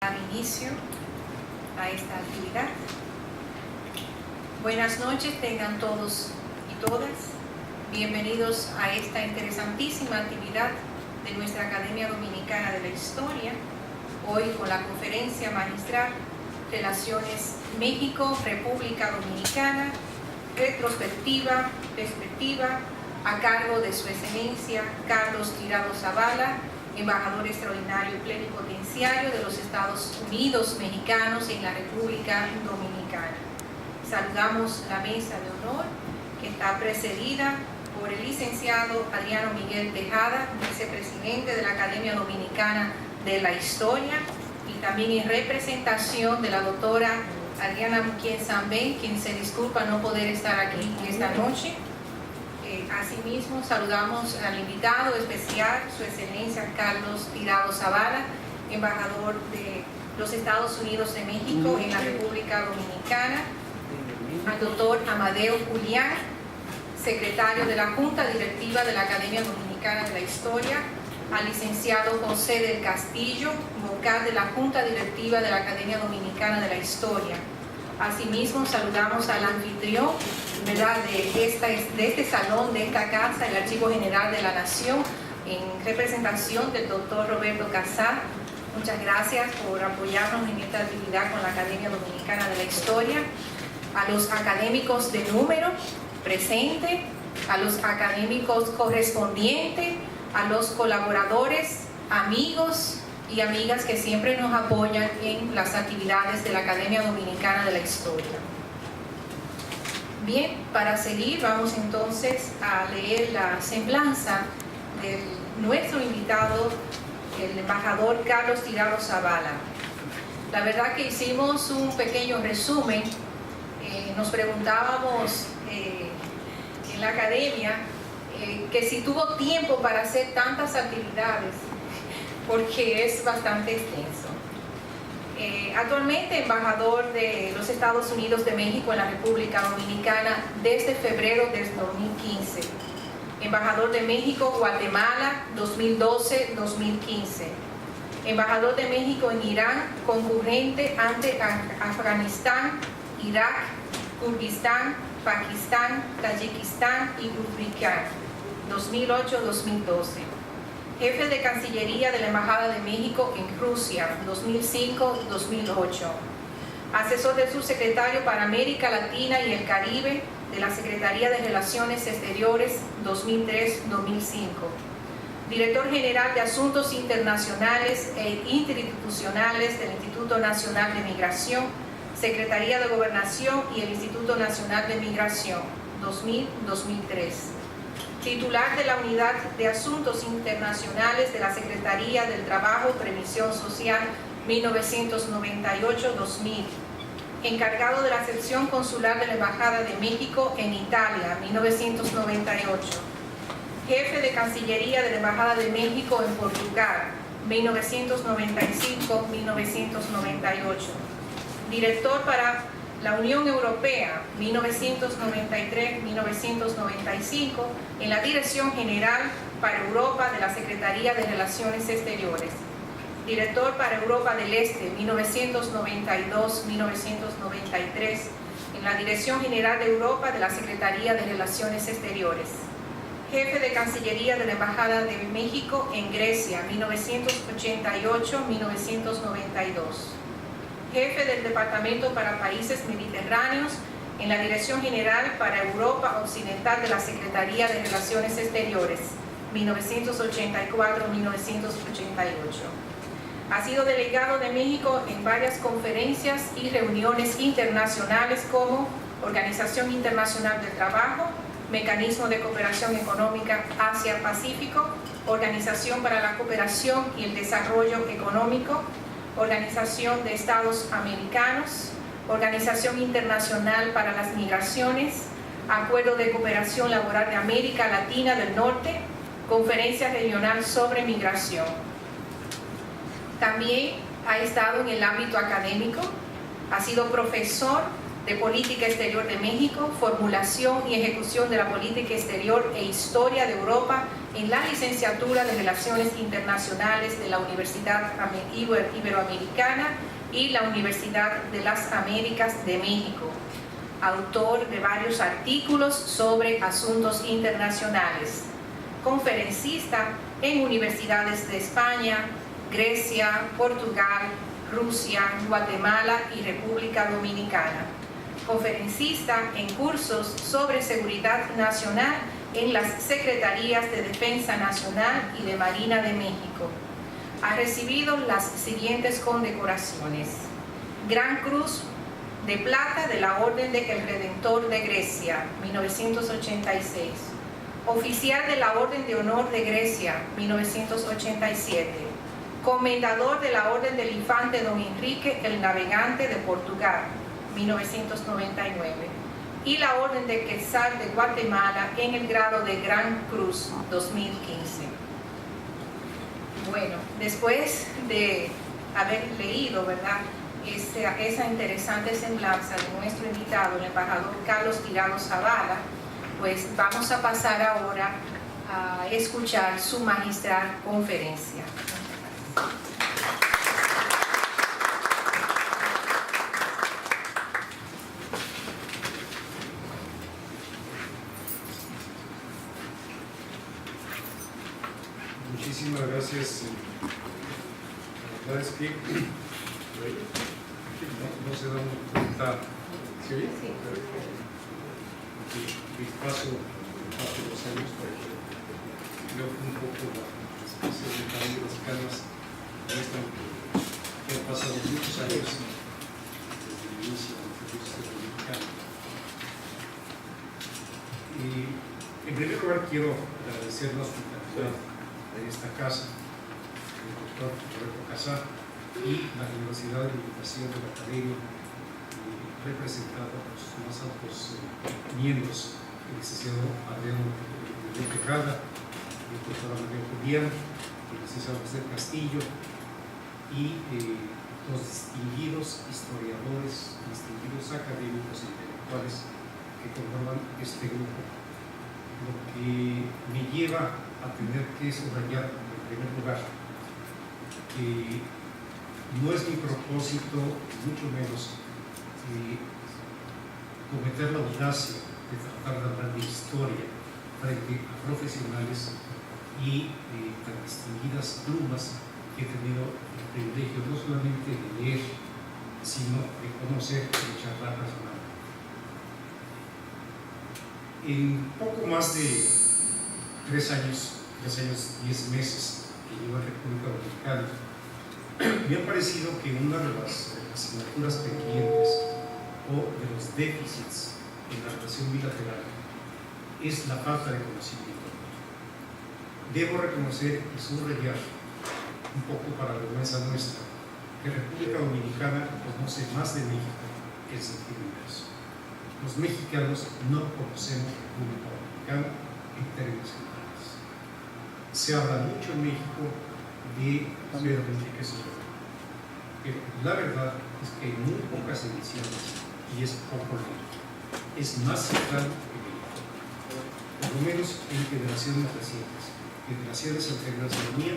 Dar inicio a esta actividad. Buenas noches tengan todos y todas. Bienvenidos a esta interesantísima actividad de nuestra Academia Dominicana de la Historia. Hoy con la conferencia magistral Relaciones México-República Dominicana, retrospectiva, perspectiva, a cargo de Su Excelencia Carlos Tirado Zavala, embajador extraordinario y plenipotenciario de los Estados Unidos mexicanos en la República Dominicana. Saludamos la mesa de honor, que está precedida por el licenciado Adriano Miguel Tejada, vicepresidente de la Academia Dominicana de la Historia, y también en representación de la doctora Adriana Muquien Zambén, quien se disculpa no poder estar aquí esta noche. Asimismo, saludamos al invitado especial, Su Excelencia Carlos Tirado Zavala, embajador de los Estados Unidos de México en la República Dominicana, al doctor Amadeo Julián, secretario de la Junta Directiva de la Academia Dominicana de la Historia, al licenciado José del Castillo, vocal de la Junta Directiva de la Academia Dominicana de la Historia. Asimismo, saludamos al anfitrión, ¿verdad?, de este salón, de esta casa, el Archivo General de la Nación, en representación del doctor Roberto Casar. Muchas gracias por apoyarnos en esta actividad con la Academia Dominicana de la Historia. A los académicos de número presente, a los académicos correspondientes, a los colaboradores, amigos y amigas que siempre nos apoyan en las actividades de la Academia Dominicana de la Historia. Bien, para seguir vamos entonces a leer la semblanza de nuestro invitado, el embajador Carlos Tirado Zavala. La verdad que hicimos un pequeño resumen. Nos preguntábamos en la academia que si tuvo tiempo para hacer tantas actividades, porque es bastante extenso. Actualmente embajador de los Estados Unidos de México en la República Dominicana desde febrero del 2015. Embajador de México, Guatemala, 2012-2015. Embajador de México en Irán, concurrente ante Afganistán, Irak, Kirguistán, Pakistán, Tayikistán y Uzbekistán, 2008-2012. Jefe de Cancillería de la Embajada de México en Rusia, 2005-2008. Asesor del subsecretario para América Latina y el Caribe de la Secretaría de Relaciones Exteriores, 2003-2005. Director General de Asuntos Internacionales e Interinstitucionales del Instituto Nacional de Migración, Secretaría de Gobernación y el Instituto Nacional de Migración, 2000-2003. Titular de la Unidad de Asuntos Internacionales de la Secretaría del Trabajo y Previsión Social, 1998-2000. Encargado de la sección consular de la Embajada de México en Italia, 1998. Jefe de Cancillería de la Embajada de México en Portugal, 1995-1998. Director para la Unión Europea, 1993-1995, en la Dirección General para Europa de la Secretaría de Relaciones Exteriores. Director para Europa del Este, 1992-1993, en la Dirección General de Europa de la Secretaría de Relaciones Exteriores. Jefe de Cancillería de la Embajada de México en Grecia, 1988-1992. Jefe del Departamento para Países Mediterráneos en la Dirección General para Europa Occidental de la Secretaría de Relaciones Exteriores, 1984-1988. Ha sido delegado de México en varias conferencias y reuniones internacionales como Organización Internacional del Trabajo, Mecanismo de Cooperación Económica Asia-Pacífico, Organización para la Cooperación y el Desarrollo Económico, Organización de Estados Americanos, Organización Internacional para las Migraciones, Acuerdo de Cooperación Laboral de América Latina del Norte, Conferencia Regional sobre Migración. También ha estado en el ámbito académico, ha sido profesor de Política Exterior de México, Formulación y Ejecución de la Política Exterior e Historia de Europa en la licenciatura de Relaciones Internacionales de la Universidad Iberoamericana y la Universidad de las Américas de México. Autor de varios artículos sobre asuntos internacionales. Conferencista en universidades de España, Grecia, Portugal, Rusia, Guatemala y República Dominicana. Conferencista en cursos sobre seguridad nacional en las Secretarías de Defensa Nacional y de Marina de México. Ha recibido las siguientes condecoraciones: Gran Cruz de Plata de la Orden del Redentor de Grecia, 1986. Oficial de la Orden de Honor de Grecia, 1987. Comendador de la Orden del Infante Don Enrique el Navegante de Portugal, 1999. Y la Orden de Quetzal de Guatemala en el grado de Gran Cruz, 2015. Bueno, después de haber leído, ¿verdad?, esa interesante semblanza de nuestro invitado, el embajador Carlos Tirado Zavala, pues vamos a pasar ahora a escuchar su magistral conferencia. Muchísimas gracias. La verdad es que no se da cuenta. ¿Sí oye? Sí. Mi paso los años, creo que un poco la especie de cambio de las canas que han pasado muchos años desde el inicio del servicio dominicano. Y en primer lugar quiero agradecer la hospitalidad de esta casa, el doctor Roberto Casar, y la generosidad de la invitación de la academia, representado por sus más altos miembros, el licenciado Adriano Tejada, el doctor María Julián, el licenciado José Castillo y los distinguidos historiadores, distinguidos académicos e intelectuales que conforman este grupo. Lo que me lleva a tener que subrayar en primer lugar que no es mi propósito, mucho menos, cometer la audacia de tratar de hablar de historia frente a profesionales y tan distinguidas plumas que he tenido el privilegio no solamente de leer, sino de conocer y de charlar personalmente. En poco más de 3 años, 10 meses que llevo en República Dominicana, me ha parecido que una de las asignaturas pendientes o de los déficits en la relación bilateral es la falta de conocimiento. Debo reconocer y subrayar, un poco para la vergüenza nuestra, que República Dominicana conoce más de México que el sentido inverso. Los mexicanos no conocemos República Dominicana en términos generales. Se habla mucho en México de Pedro Enrique Soberano, pero la verdad es que hay muy pocas ediciones y es poco leído. Es más cercano que México, por lo menos en generaciones recientes. Generaciones anteriores a la mía,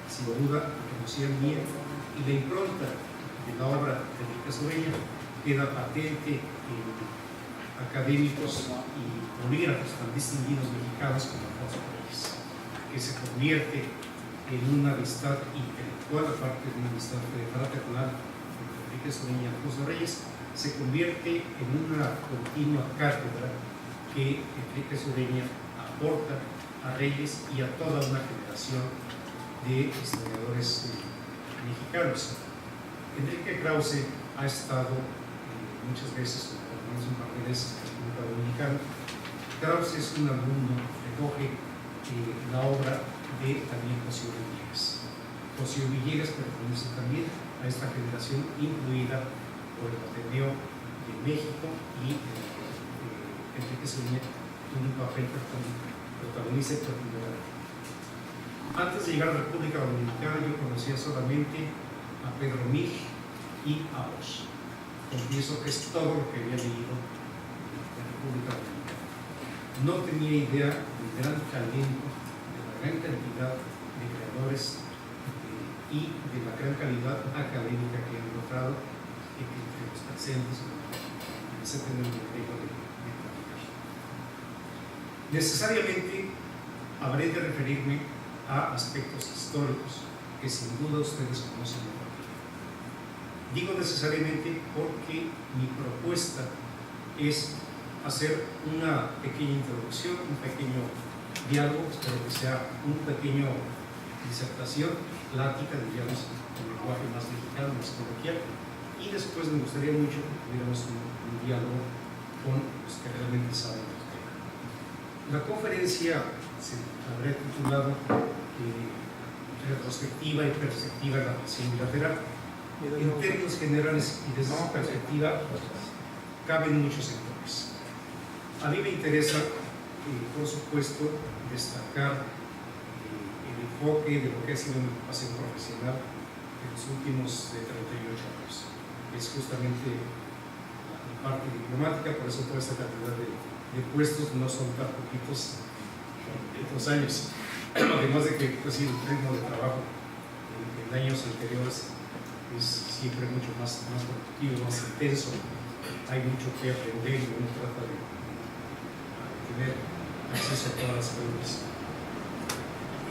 sin duda, conocían mía, y la impronta de la obra de Enrique Sobeña queda patente en académicos y polígrafos tan distinguidos mexicanos como Alfonso Reyes, que se convierte en una amistad intelectual, aparte de una amistad fraternal entre Enrique Sobeña y Alfonso Reyes, se convierte en una continua cátedra que Enrique Sobeña aporta a Reyes y a toda una generación de historiadores mexicanos. Enrique Krause ha estado muchas veces, o por lo menos un par de veces, en la República Dominicana. Krause es un alumno, recoge la obra de también José Villegas. José Villegas pertenece también a esta generación influida por el Ateneo de México y Enrique Sobeña tuvo un papel protagonista y protagónico. Antes de llegar a la República Dominicana yo conocía solamente a Pedro Mig y a Bosch. Confieso que es todo lo que había leído de la República Dominicana. No tenía idea del gran talento de la gran cantidad de creadores y de la gran calidad académica que han logrado entre los presentes se tiene el derecho de platicar. Necesariamente habré de referirme a aspectos históricos que sin duda ustedes conocen mejor. Digo necesariamente porque mi propuesta es hacer una pequeña introducción, un pequeño diálogo, espero que sea un pequeño disertación, plática, diríamos, en lenguaje más mexicano, más coloquial, y después me gustaría mucho que tuviéramos un diálogo con los que realmente saben del tema. La conferencia se habrá titulado Retrospectiva y Perspectiva de la Relación Bilateral. En términos generales y desde esa perspectiva caben muchos sectores. A mí me interesa, por supuesto, destacar el enfoque de lo que ha sido mi ocupación profesional en los últimos 38 años. Es justamente la parte diplomática, por eso toda esta cantidad de puestos no son tan poquitos en otros años. Además de que pues, el ritmo de trabajo en años anteriores es siempre mucho más productivo, más intenso. Hay mucho que aprender y uno trata de tener acceso a todas las fuentes.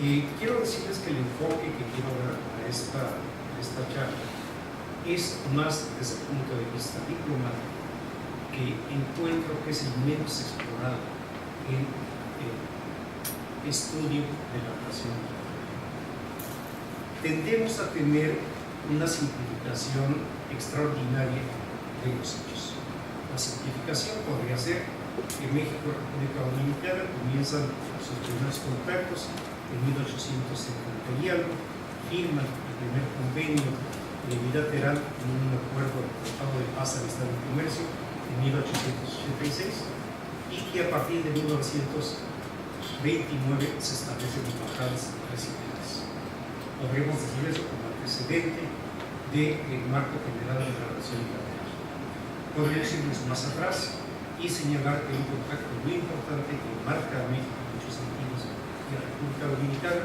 Y quiero decirles que el enfoque que quiero dar a esta charla es más desde el punto de vista diplomático, que encuentro que es el menos explorado en el estudio de la relación. Tendemos a tener una simplificación extraordinaria de los hechos. La simplificación podría ser que México y República Dominicana comienzan sus primeros contactos en 1870 y algo, firman el primer convenio bilateral en un acuerdo de Tratado de Paz, Amistad y Comercio en 1886 y que a partir de 1929 se establecen embajadas residentes. Podríamos decir eso como antecedente del marco general de la relación bilateral. Podríamos irnos más atrás y señalar que un contacto muy importante que marca a México en muchos sentidos y a la República Dominicana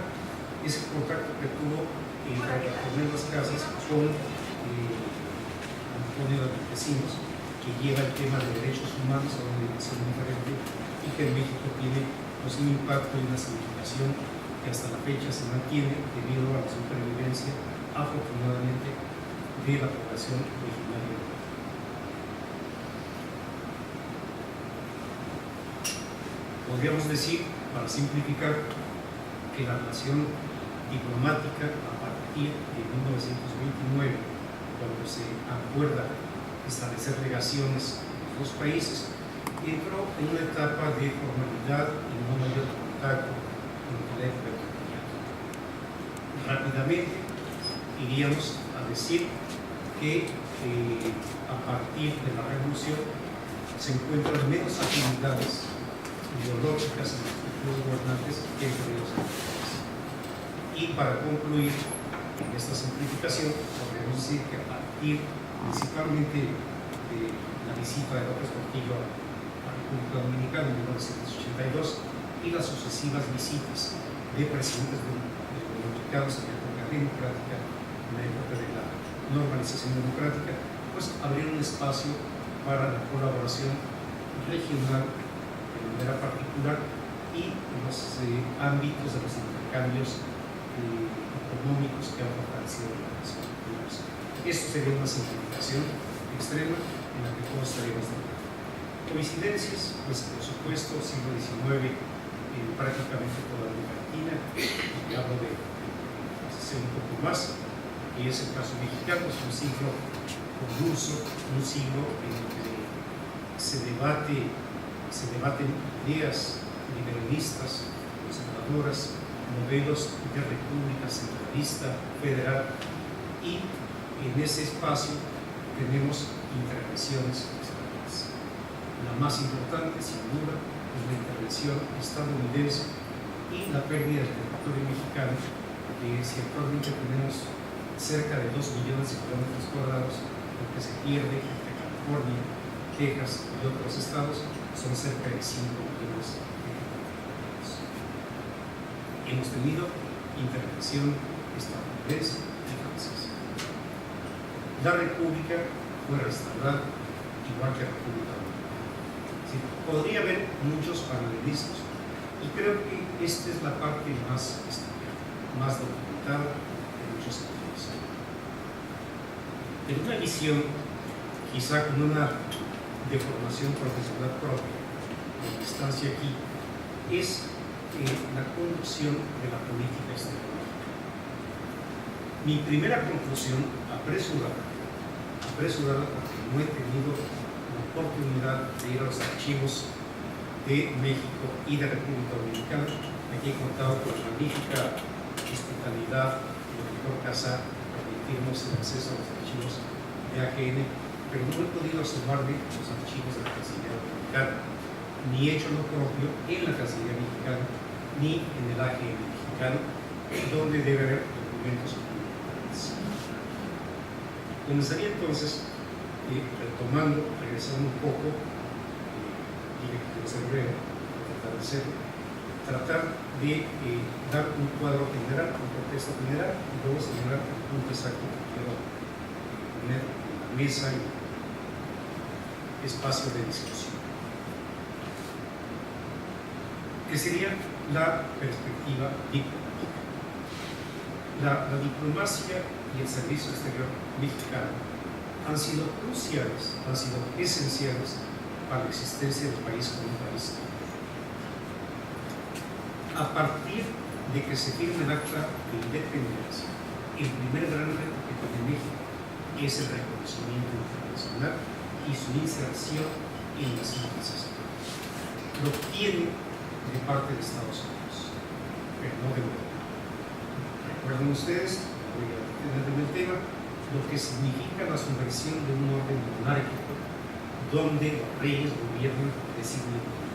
es el contacto que tuvo entre las casas con Antonio de Montesinos, que lleva el tema de derechos humanos a una dimensión diferente y que en México tiene pues, un impacto y una significación que hasta la fecha se mantiene debido a la supervivencia, afortunadamente, de la población originaria. Podríamos decir, para simplificar, que la relación diplomática a partir de 1929, cuando se acuerda establecer legaciones en los dos países, entró en una etapa de formalidad y no mayor contacto en la época cotidiana. Rápidamente iríamos a decir que a partir de la revolución se encuentran menos afinidades ideológicas en los futuros gobernantes que entre los anteriores. Y para concluir en esta simplificación, podríamos decir que a partir principalmente de la visita de López Portillo a la República Dominicana en 1982 y las sucesivas visitas de presidentes dominicanos en la época democrática, en la época de la normalización democrática, pues abrieron un espacio para la colaboración regional de manera particular y en los ámbitos de los intercambios económicos que han fortalecido la relación. Esto sería una simplificación extrema en la que todos estaríamos de acuerdo. Coincidencias, pues por supuesto, siglo XIX, prácticamente toda América Latina, y hablo de hacer un poco más, y es el caso mexicano, es un siglo convulso, un siglo en el que se debaten ideas liberalistas, conservadoras, modelos de república centralista, federal, y en ese espacio tenemos intervenciones extranjeras. La más importante, sin duda, es la intervención estadounidense y la pérdida del territorio mexicano, que si actualmente tenemos cerca de 2 millones de kilómetros cuadrados, lo que se pierde entre California, Texas y otros estados son cerca de 5 millones de kilómetros. hemos tenido intervención estadounidense y francesa. La República fue restaurada igual que la República Dominicana. ¿Sí? Podría haber muchos paralelismos y creo que esta es la parte más estudiada, más documentada en muchos sentidos. En una visión, quizá con una deformación profesional propia, la distancia aquí, es la conducción de la política exterior. Mi primera conclusión, apresurada porque no he tenido la oportunidad de ir a los archivos de México y de República Dominicana. Aquí he contado con la magnífica hospitalidad del doctor Casar para permitirnos el acceso a los archivos de AGN, pero no he podido asomarme los archivos de la Cancillería Dominicana, ni he hecho lo propio en la Cancillería Mexicana, ni en el AGN mexicano, donde debe haber documentos fundamentales. Comenzaría entonces, regresando un poco, dije que quiero ser breve, tratar de dar un cuadro general, un contexto general, y luego señalar el punto exacto que quiero poner en la mesa y espacio de discusión. Que sería la perspectiva diplomática. La diplomacia y el servicio exterior mexicano han sido cruciales, han sido esenciales para la existencia del país como un país. A partir de que se firme el acta de independencia, el primer gran reto que tiene México es el reconocimiento internacional y su inserción en la civilización. Lo obtiene de parte de Estados Unidos, pero no de Europa. Recuerden ustedes, voy a detener en el tema, lo que significa la subversión de un orden monárquico donde los reyes gobiernan designadamente,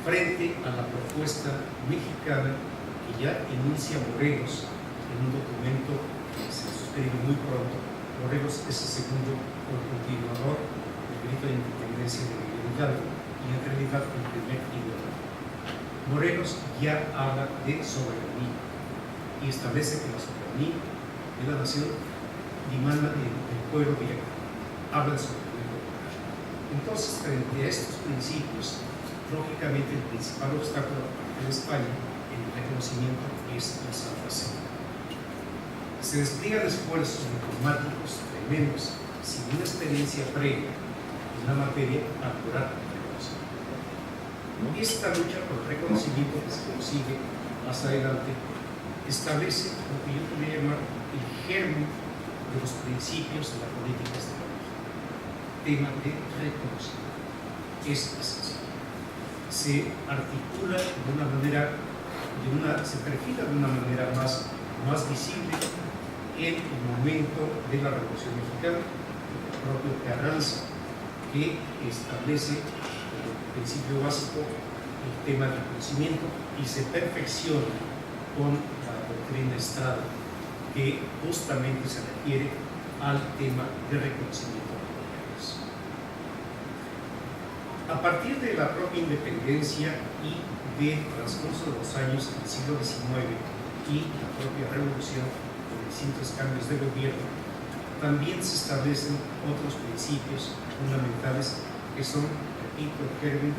frente a la propuesta mexicana que ya enuncia Morelos en un documento que se suscribe muy pronto. Morelos es el segundo o el continuador del grito de independencia de Miguel Hidalgo y en realidad el primer ideólogo. Morelos ya habla de soberanía y establece que la soberanía de la nación dimana del pueblo directo, habla de soberanía popular. Entonces, frente a estos principios, lógicamente el principal obstáculo en España en el reconocimiento es la Santa Sede. Se despliegan esfuerzos diplomáticos tremendos sin una experiencia previa en la materia para lograr el reconocimiento. Esta lucha por el reconocimiento que se consigue más adelante establece lo que yo podría llamar el germen de los principios de la política exterior. Tema de reconocimiento. Es esencial. Se articula de una manera, se perfila de una manera más visible en el momento de la Revolución Mexicana, el propio Carranza, que establece como principio básico el tema del reconocimiento y se perfecciona con la doctrina Estrada, que justamente se refiere al tema de reconocimiento de gobiernos. A partir de la propia independencia y del transcurso de los años del siglo XIX y la propia revolución con distintos cambios de gobierno, también se establecen otros principios fundamentales que son, repito, el germen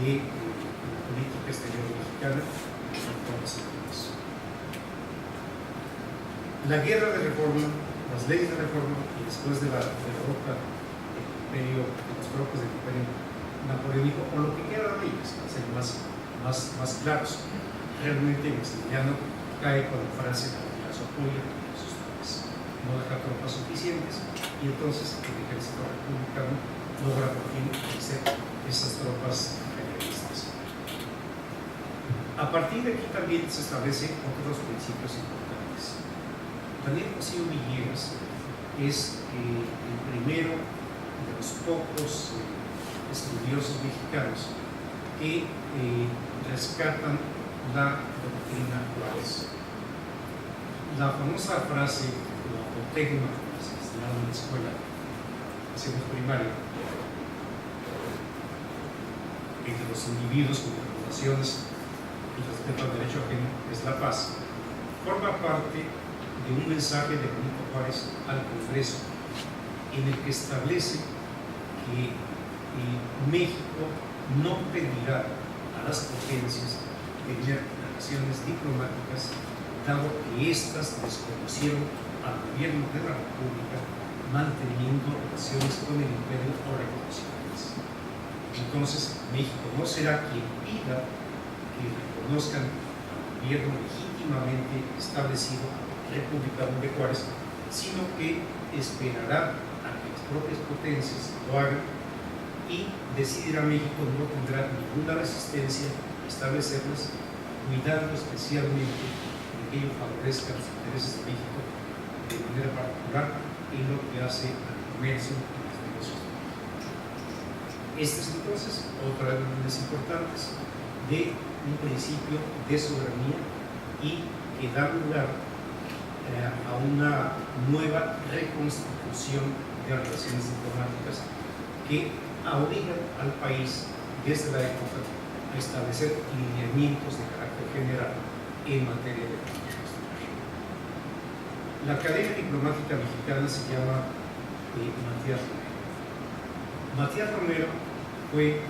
de la política exterior mexicana en todos los sentidos. La guerra de reforma, las leyes de reforma y después de la derrota del imperio, de los tropas del imperio napoleónico, o lo que queda de ellos, para ser más claros, realmente Maximiliano cae cuando Francia retira su apoyo a sus tropas, no deja tropas suficientes y entonces el ejército republicano logra por fin vencer esas tropas imperialistas. A partir de aquí también se establecen otros principios importantes. Daniel Cosío Villegas es el primero de los pocos estudiosos mexicanos que rescatan la doctrina Juárez. La famosa frase de la apotegma que se enseñaba en la escuela, hacemos primaria, entre los individuos con relaciones el respeto al derecho ajeno es la paz, forma parte de un mensaje de Benito Juárez al Congreso en el que establece que México no pedirá a las potencias tener relaciones diplomáticas, dado que éstas desconocieron al gobierno de la República manteniendo relaciones con el imperio o reconocidas. Entonces, México no será quien pida que reconozcan al gobierno legítimamente establecido, República de Juárez, sino que esperará a que las propias potencias lo hagan y decidirá México no tendrá ninguna resistencia a establecerlas, cuidando especialmente de que ello favorezca los intereses de México de manera particular en lo que hace al comercio y los negocios. Esta es entonces otra de las líneas importantes de un principio de soberanía y que da lugar a una nueva reconstitución de las relaciones diplomáticas que obligan al país desde la época a establecer lineamientos de carácter general en materia de comercio exterior. La Academia Diplomática Mexicana se llama Matías Romero. Matías Romero fue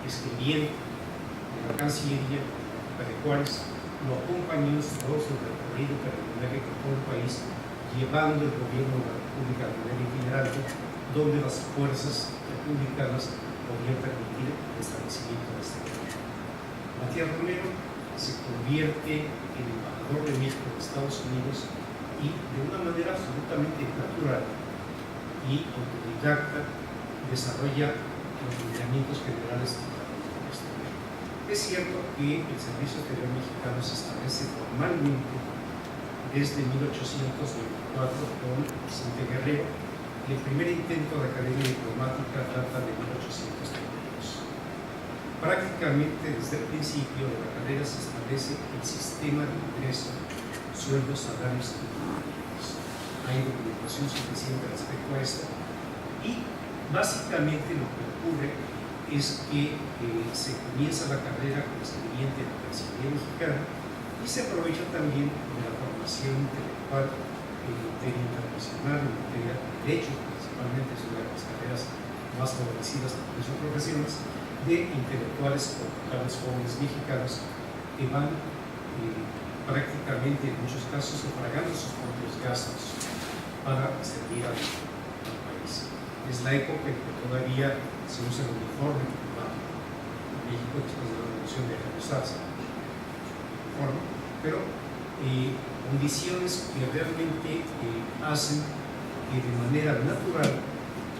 escribiente de la Cancillería de Juárez, lo acompañó en todo su recorrido peregrinaje por todo el país, llevando el gobierno de la República de manera itinerante, donde las fuerzas republicanas podían permitir el establecimiento de este gobierno. Matías Romero se convierte en embajador de México en Estados Unidos y de una manera absolutamente natural y autodidacta desarrolla los lineamientos generales de la política exterior. Es cierto que el Servicio Exterior Mexicano se establece formalmente desde 1824 con Vicente Guerrero, y el primer intento de academia diplomática data de 1832. Prácticamente desde el principio de la carrera se establece el sistema de ingreso, sueldos, salarios y dividendos. Hay documentación suficiente respecto a esto y básicamente lo que ocurre es que se comienza la carrera como escribiente de la Cancillería Mexicana y se aprovecha también de la formación intelectual en materia internacional, en materia de derecho, principalmente es una de las carreras más favorecidas por sus profesiones, de intelectuales o locales jóvenes mexicanos que van prácticamente en muchos casos sufragando sus propios gastos para servir al país. Es la época en que todavía se usa el uniforme diplomático. En México, después de la revolución, deja de usarse el uniforme, pero condiciones que realmente hacen que de manera natural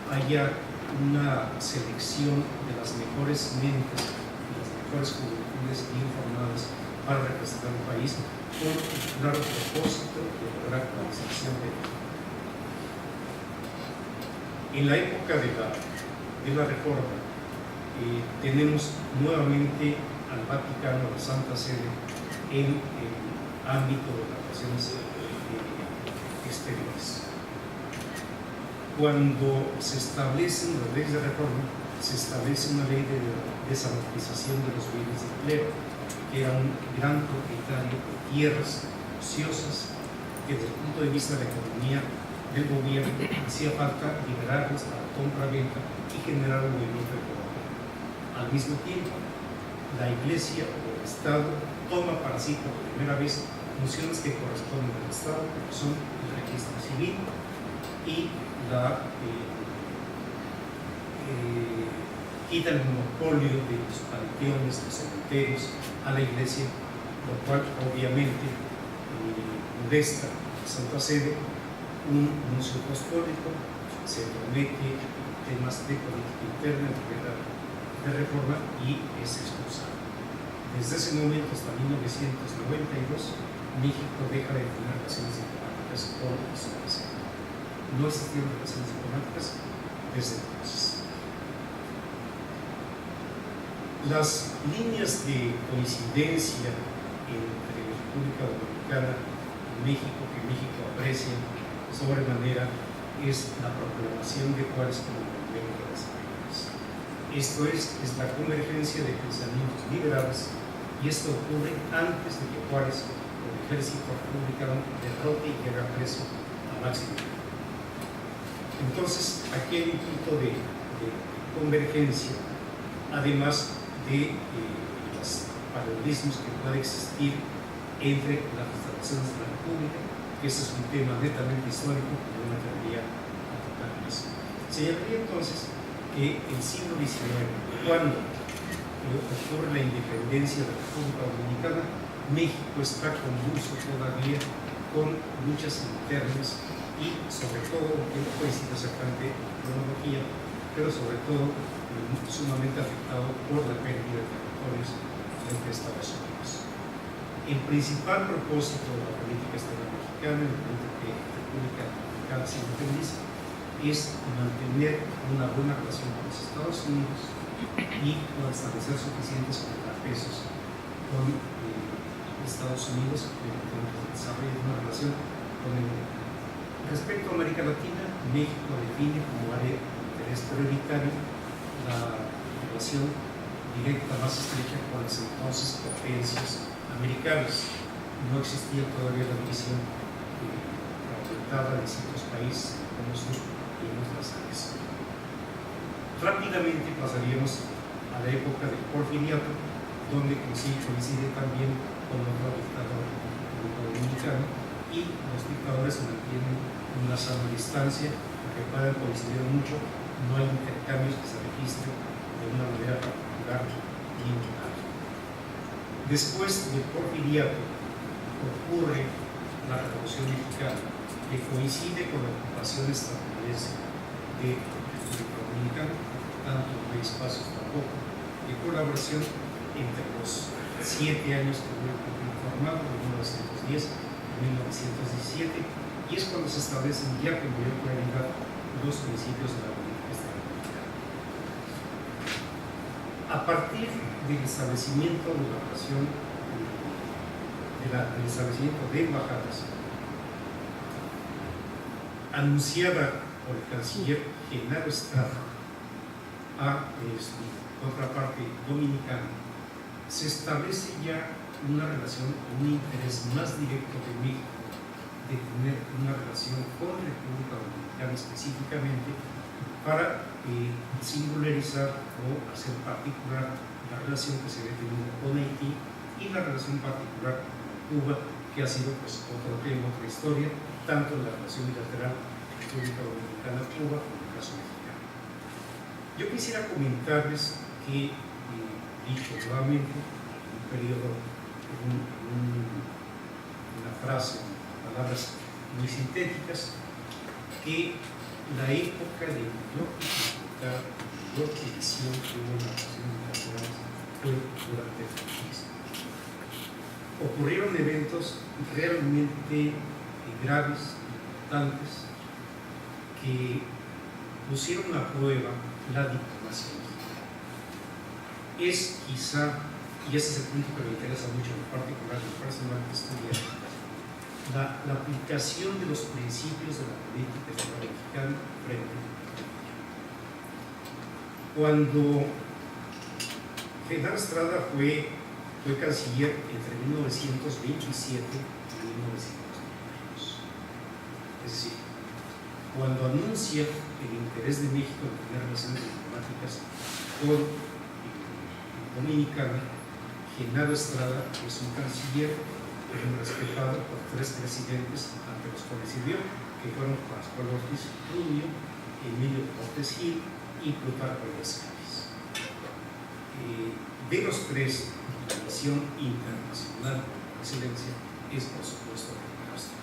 haya una selección de las mejores mentes, de las mejores juventudes bien formadas para representar el país con el claro propósito de lograr la excepción de México. En la época de la Reforma tenemos nuevamente al Vaticano, a la Santa Sede, en el ámbito de las relaciones exteriores. Cuando se establecen las leyes de reforma, se establece una ley de desamortización de los bienes de empleo, que era un gran propietario de tierras ociosas que desde el punto de vista de la economía del gobierno hacía falta liberarlas para compra-venta y generar un movimiento económico. Al mismo tiempo, la Iglesia o el Estado toma para sí por primera vez funciones que corresponden al Estado, como son el registro civil y quita el monopolio de los panteones, los cementerios a la Iglesia, lo cual obviamente modesta Santa Sede un nuncio apostólico, se promete temas de política interna, de reforma y es expulsado. Desde ese momento hasta 1992, México deja de tener relaciones diplomáticas con Santa Sede. No existieron relaciones diplomáticas desde entonces. Las líneas de coincidencia entre la República Dominicana y México, que México aprecia sobremanera, es la proclamación de Juárez como el gobierno de las Américas. Esto es la convergencia de pensamientos liberales y y esto ocurre antes de que Juárez, el ejército republicano, derrote y llegue preso a Máximo. Entonces, aquí hay un punto de convergencia, además de los paralelismos que puede existir entre las restauraciones de la República, que ese es un tema netamente histórico que yo me atrevería a tocar más. Señalaría entonces que el siglo XIX, cuando ocurre la independencia de la República Dominicana, México está convulso todavía con luchas internas y sobre todo, que no coincide exactamente con la cronología, pero sobre todo sumamente afectado por la pérdida de territorios frente a Estados Unidos. El principal propósito de la política exterior mexicana, en el momento que la República Dominicana se independiza, es mantener una buena relación con los Estados Unidos y establecer suficientes contrapesos con Estados Unidos que desarrollen una relación con el mundo. Respecto a América Latina, México define como área de interés prioritario la relación directa más estrecha con las entonces potencias americanas. No existía todavía la división fragmentada de distintos países como sur y en otras áreas. Rápidamente pasaríamos a la época del Porfiriato, donde coincide también con otro dictador dominicano, y los dictadores mantienen una sana distancia, aunque puedan coincidir mucho, no hay intercambios que se registren de una manera particular ni local. Después del Porfiriato ocurre la Revolución Mexicana, que coincide con la ocupación estadounidense de República Dominicana, tanto no hay espacio tampoco de colaboración entre los 7 años que hubo el conflicto armado, de 1910 a 1917, y es cuando se establecen ya con mayor claridad los principios de la política exterior mexicana. A partir del establecimiento de la relación, del establecimiento de embajadas, anunciada por el canciller Genaro Estrada a su contraparte dominicana, se establece ya una relación, un interés más directo de México de tener una relación con República Dominicana específicamente para singularizar o hacer particular la relación que se había tenido con Haití y la relación particular con Cuba, que ha sido pues otro tema, otra historia, tanto en la relación bilateral República Dominicana-Cuba como en el caso mexicano. Yo quisiera comentarles que, dicho nuevamente, un periodo, una frase, palabras muy sintéticas, que la época de mayor dificultad, mayor división que hubo en las relaciones bilaterales fue durante el franquismo. Ocurrieron eventos realmente graves, importantes, que pusieron a prueba la diplomacia mexicana. Es quizá, y ese es el punto que me interesa mucho en particular, en personal estudiar, la aplicación de los principios de la política exterior mexicana frente a cuando Genaro Estrada fue canciller entre 1927 y 1932. Es decir, cuando anuncia el interés de México en tener relaciones diplomáticas con Dominicana, Genaro Estrada es un canciller respetado por 3 presidentes ante los cuales sirvió, que fueron Pascual Ortiz Rubio, Emilio Portes Gil y Plutarco Elías Calles. De los 3, la misión internacional por excelencia es, por supuesto, el Castro.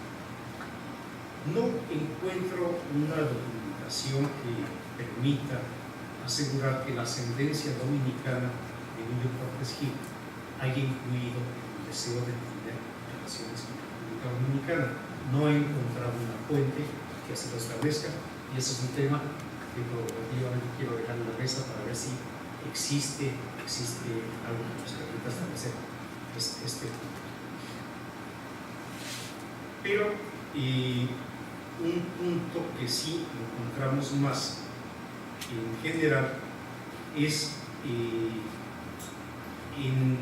No encuentro una documentación que permita asegurar que la ascendencia dominicana de Emilio Portes Gil haya incluido el deseo de tener relaciones con la República Dominicana. No he encontrado una fuente que así lo establezca, y ese es un tema que provocativamente quiero dejar en la mesa para ver si existe algo que nos permita establecer este punto. Pero un punto que sí encontramos más en general es en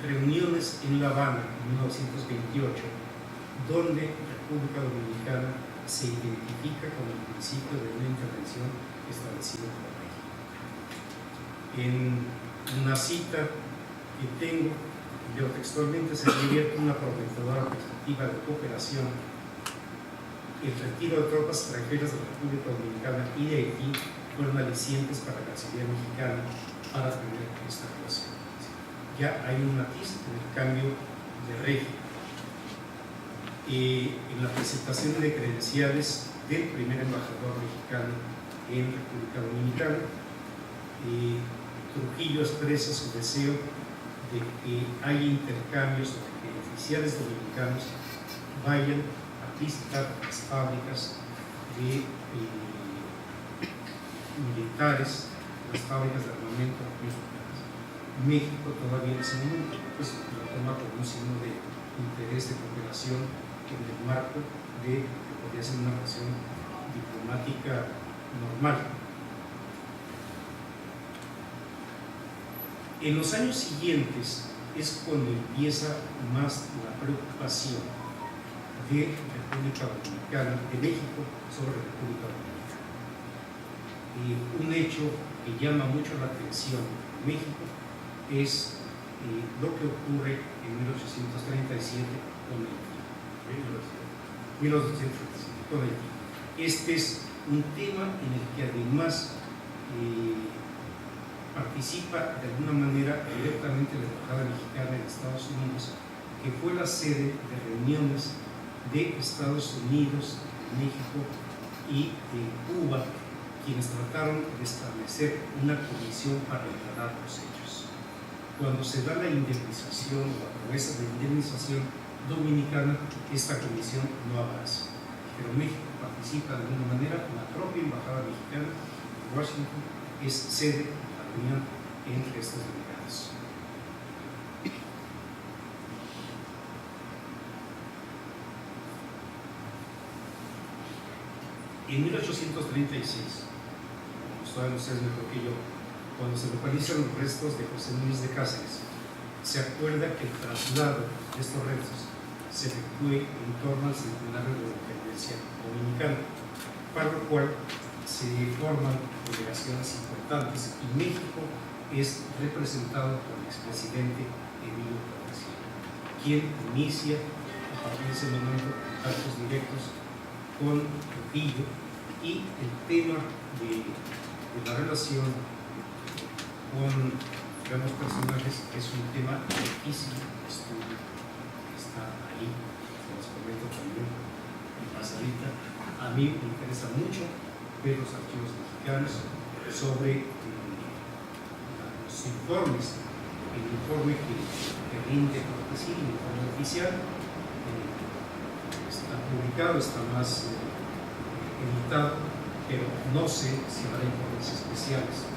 reuniones en La Habana en 1928, donde República Dominicana se identifica con el principio de una intervención establecido por México. En una cita que tengo, yo textualmente, se revierte una prometedora perspectiva de cooperación. El retiro de tropas extranjeras de la República Dominicana y de Haití fueron alicientes para la Cancillería mexicana para tener esta relación. Ya hay un matiz en el cambio de régimen. En la presentación de credenciales del primer embajador mexicano en República Dominicana, Trujillo expresa su deseo de que haya intercambios, de que oficiales dominicanos vayan a visitar las fábricas de militares, las fábricas de armamento mexicanas. México todavía en ese momento pues, lo toma como un signo de interés de cooperación en el marco de lo que podría ser una relación diplomática normal. En los años siguientes es cuando empieza más la preocupación de República Dominicana, de México sobre República Dominicana. Un hecho que llama mucho la atención en México es lo que ocurre en 1837 con Haití. 1837 con Haití. Este es un tema en el que además participa de alguna manera directamente la Embajada Mexicana en Estados Unidos, que fue la sede de reuniones de Estados Unidos, de México y de Cuba, quienes trataron de establecer una comisión para aclarar los hechos. Cuando se da la indemnización o la promesa de indemnización dominicana, esta comisión no avanza. Pero México participa de alguna manera, la propia Embajada Mexicana en Washington es sede de la reunión entre estos delegados. En 1836, como saben ustedes mejor que yo, cuando se localizan los restos de José Luis de Cáceres, se acuerda que el traslado de estos restos se efectúe en torno al centenario de la independencia dominicana, para lo cual se forman delegaciones importantes y México es representado por el expresidente Emilio Porras, quien inicia a partir de ese momento contactos directos con Trujillo, y el tema de la relación con ambos personajes es un tema difícil de estudio, está ahí, se los comento también más ahorita. A mí me interesa mucho ver los archivos mexicanos sobre los informes, el informe que rinde Cortesía, el informe oficial, está publicado, está más editado, pero no sé si habrá informes especiales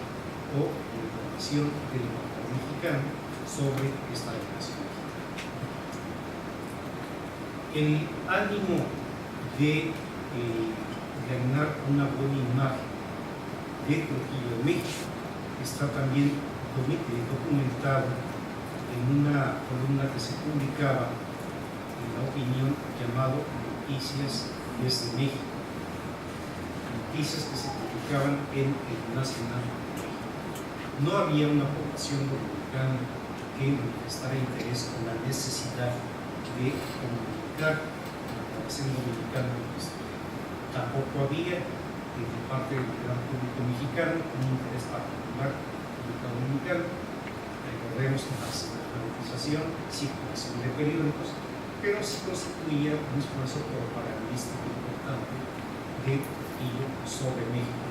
o información del embajador mexicano sobre esta relación. El ánimo de ganar una buena imagen de Trujillo de México está también documentado en una columna que se publicaba en La Opinión llamado Noticias desde México, noticias que se publicaban en el Nacional de México. No había una población dominicana que manifestara interés con la necesidad de comunicar la población dominicana en el exterior. Tampoco había de parte del gran público mexicano un interés particular en la República Dominicana. Recordemos que la alfabetización, circulación de periódicos, pero sí constituía un esfuerzo propagandístico importante de Trujillo sobre México.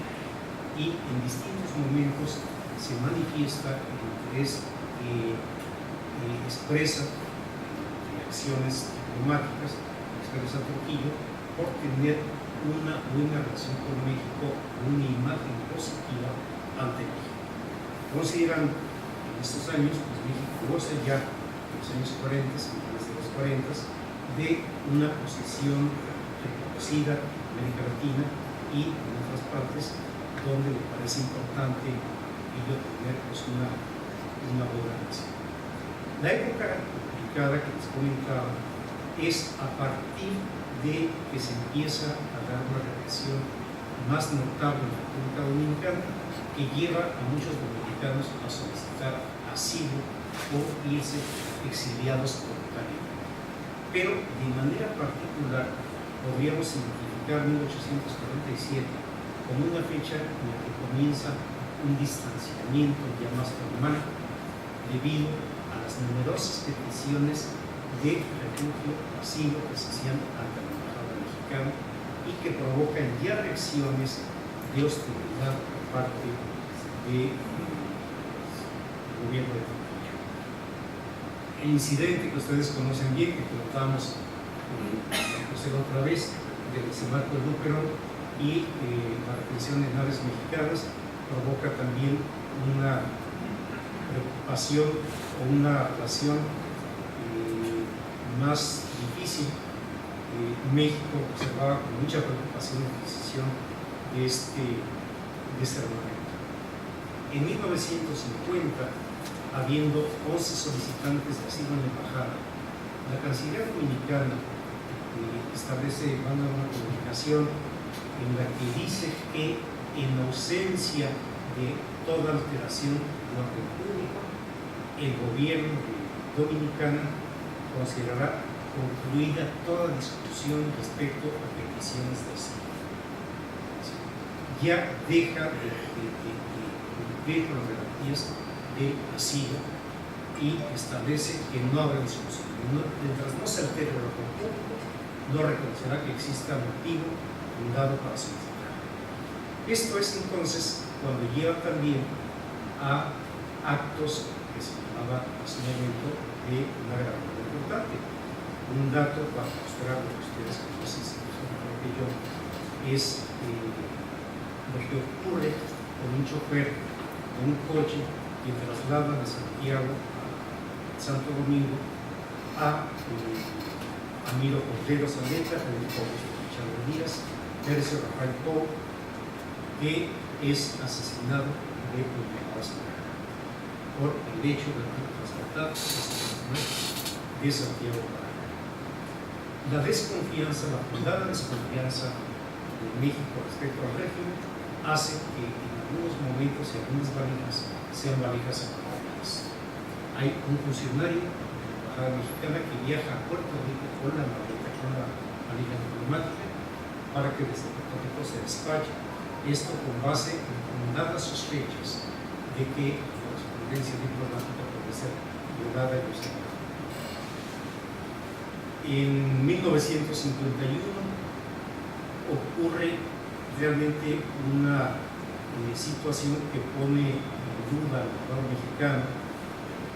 Y en distintos momentos se manifiesta el interés que expresa reacciones diplomáticas, expresa Trujillo, por tener una buena relación con México, una imagen positiva ante México. Consideran en estos años, pues México goza ya en los años 40, finales de los 40, de una posición reconocida en América Latina y en otras partes donde le parece importante ello tener pues, una buena relación. La época complicada que les comentaba es a partir de que se empieza a dar una represión más notable en la República Dominicana, que lleva a muchos dominicanos a solicitar asilo o irse exiliados voluntariamente. Pero de manera particular podríamos identificar 1847 como una fecha en la que comienza un distanciamiento ya más formal debido a las numerosas peticiones de refugio o asilo que se hacían ante la embajada mexicana y que provocan ya reacciones de hostilidad por parte del gobierno de Trujillo. El incidente que ustedes conocen bien, que contamos otra vez, del desembarco de Luperón y la retención de naves mexicanas, provoca también una preocupación o una relación más difícil. México observaba con mucha preocupación la decisión de este armamento. En 1950, habiendo 11 solicitantes de asilo en la embajada, la Cancillería Dominicana manda una comunicación en la que dice que en ausencia de toda alteración del orden público, el gobierno dominicano considerará concluida toda discusión respecto a peticiones de asilo. Ya deja de cumplir con las garantías de asilo y establece que no habrá discusión. Mientras no se altere el orden público, no reconocerá que exista motivo fundado para solicitar. Esto es entonces cuando lleva también a actos que se llamaba hace un momento de una gravedad importante. Un dato para mostrar lo que ustedes conocen mejor que yo es lo que ocurre con un chofer de un coche que traslada de Santiago a Santo Domingo a Amiro Contreras Aleta, Federico Chávez Díaz, Tercio Rafael Pou, que es asesinado de primera por el hecho de transportar de Santiago para acá. La desconfianza, la fundada desconfianza de México respecto al régimen hace que en algunos momentos y algunas valijas sean valijas económicas. Hay un funcionario mexicana que viaja a Puerto Rico con la maleta, con la valija diplomática, para que desde Puerto Rico se despache. Esto con base en fundadas sospechas de que la correspondencia diplomática puede ser violada y usada. En 1951 ocurre realmente una situación que pone en duda al gobierno mexicano,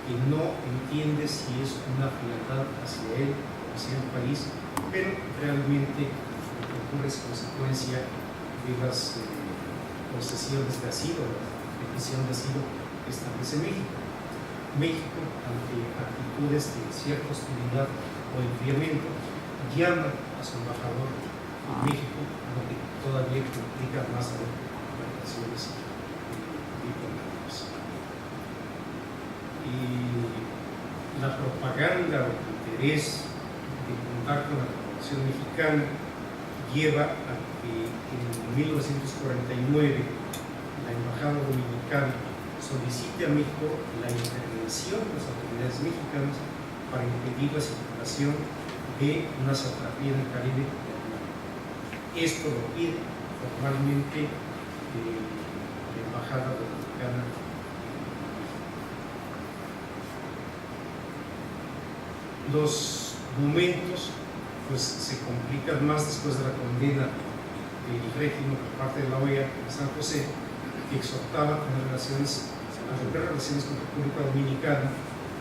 que no entiende si es una frialdad hacia él o hacia el país, pero realmente lo que ocurre es consecuencia de las concesiones de asilo, la petición de asilo que establece México. México, ante actitudes de cierta hostilidad o enfriamiento, llama a su embajador en México, lo que todavía complica más aún las relaciones diplomáticas. Y la propaganda o el interés de contacto con la población mexicana lleva a que en 1949 la embajada dominicana solicite a México la intervención de las autoridades mexicanas para impedir la circulación de una satrapía en el Caribe. Esto lo pide formalmente la embajada dominicana. Los momentos pues se complican más después de la condena del régimen por parte de la OEA de San José, que exhortaba a romper relaciones con la República Dominicana